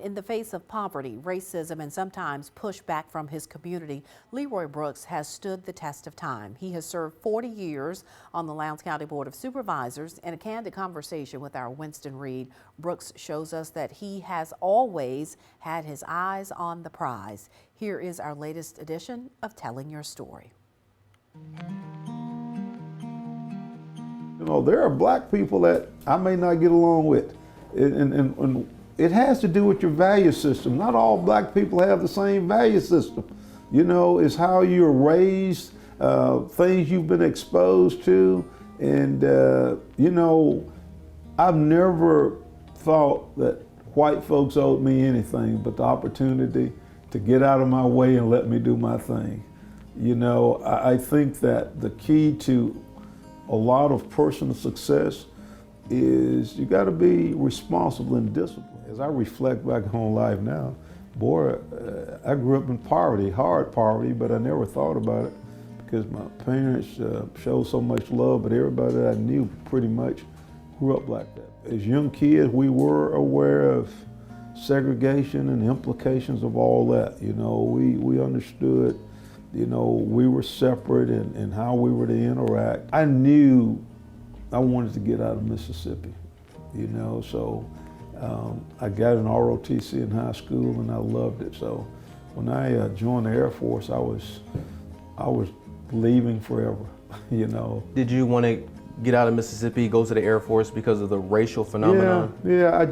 In the face of poverty, racism, and sometimes pushback from his community, Leroy Brooks has stood the test of time. He has served 40 years on the Lowndes County Board of Supervisors. In a candid conversation with our Winston Reed, Brooks shows us that he has always had his eyes on the prize. Here is our latest edition of Telling Your Story. You know, there are black people that I may not get along with, and it has to do with your value system. Not all black people have the same value system. You know, it's how you're raised, things you've been exposed to, and you know, I've never thought that white folks owed me anything but the opportunity to get out of my way and let me do my thing. You know, I think that the key to a lot of personal success is you got to be responsible and disciplined. As I reflect back on life now, boy, I grew up in poverty, hard poverty, but I never thought about it because my parents showed so much love, but everybody that I knew pretty much grew up like that. As young kids, we were aware of segregation and the implications of all that. You know, we understood, you know, we were separate and how we were to interact. I knew I wanted to get out of Mississippi, you know, so I got an ROTC in high school and I loved it. So when I joined the Air Force, I was leaving forever, you know. Did you want to get out of Mississippi, go to the Air Force because of the racial phenomenon? Yeah,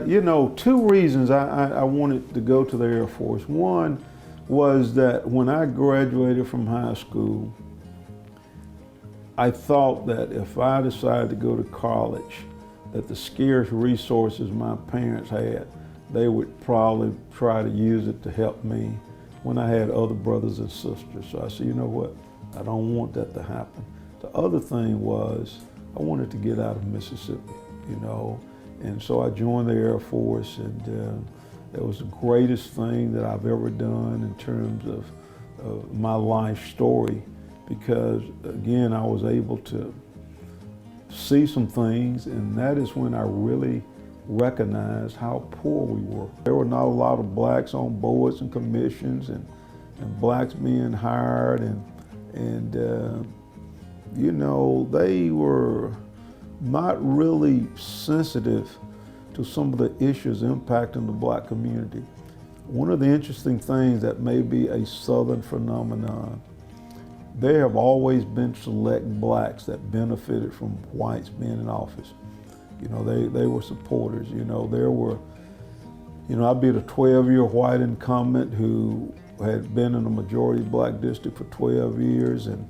you know, two reasons I wanted to go to the Air Force. One was that when I graduated from high school, I thought that if I decided to go to college, that the scarce resources my parents had, they would probably try to use it to help me when I had other brothers and sisters. So I said, you know what, I don't want that to happen. The other thing was I wanted to get out of Mississippi, you know, and so I joined the Air Force, and it was the greatest thing that I've ever done in terms of my life story, because again, I was able to see some things, and that is when I really recognized how poor we were. There were not a lot of blacks on boards and commissions, and blacks being hired, and you know, they were not really sensitive to some of the issues impacting the black community. One of the interesting things that may be a Southern phenomenon, there have always been select blacks that benefited from whites being in office. You know, they were supporters. You know, there were, you know, I'd be the 12-year white incumbent who had been in a majority black district for 12 years, and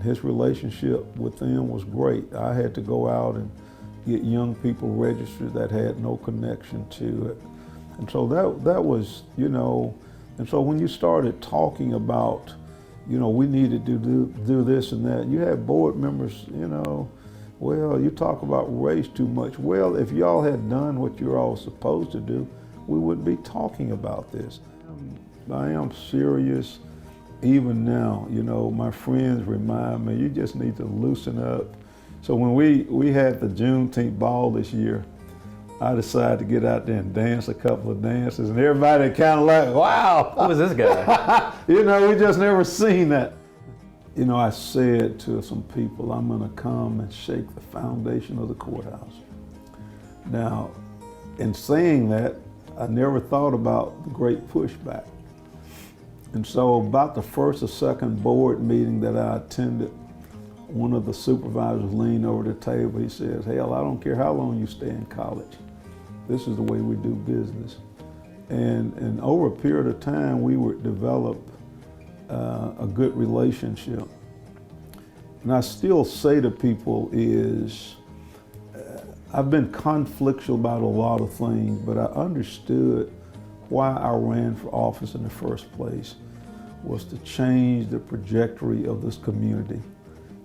his relationship with them was great. I had to go out and get young people registered that had no connection to it. And so that was, you know, and so when you started talking about, you know, we needed to do this and that, you had board members, you know, well, you talk about race too much. Well, if y'all had done what you're all supposed to do, we wouldn't be talking about this. I am serious even now. You know, my friends remind me, you just need to loosen up. So when we had the Juneteenth ball this year, I decided to get out there and dance a couple of dances, and everybody kind of like, wow. Who was this guy? You know, we just never seen that. You know, I said to some people, I'm gonna come and shake the foundation of the courthouse. Now, in saying that, I never thought about the great pushback. And so about the first or second board meeting that I attended, one of the supervisors leaned over the table. He says, hell, I don't care how long you stay in college. This is the way we do business. And over a period of time, we would develop a good relationship. And I still say to people is, I've been conflictual about a lot of things, but I understood why I ran for office in the first place was to change the trajectory of this community.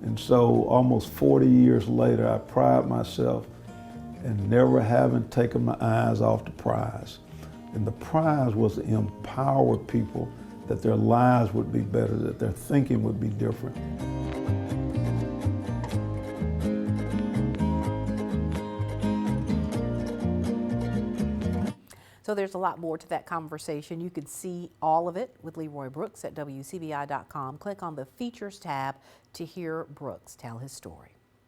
And so almost 40 years later, I pride myself in never having taken my eyes off the prize. And the prize was to empower people that their lives would be better, that their thinking would be different. So So there's a lot more to that conversation. You can see all of it with Leroy Brooks at WCBI.com. Click on the Features tab to hear Brooks tell his story.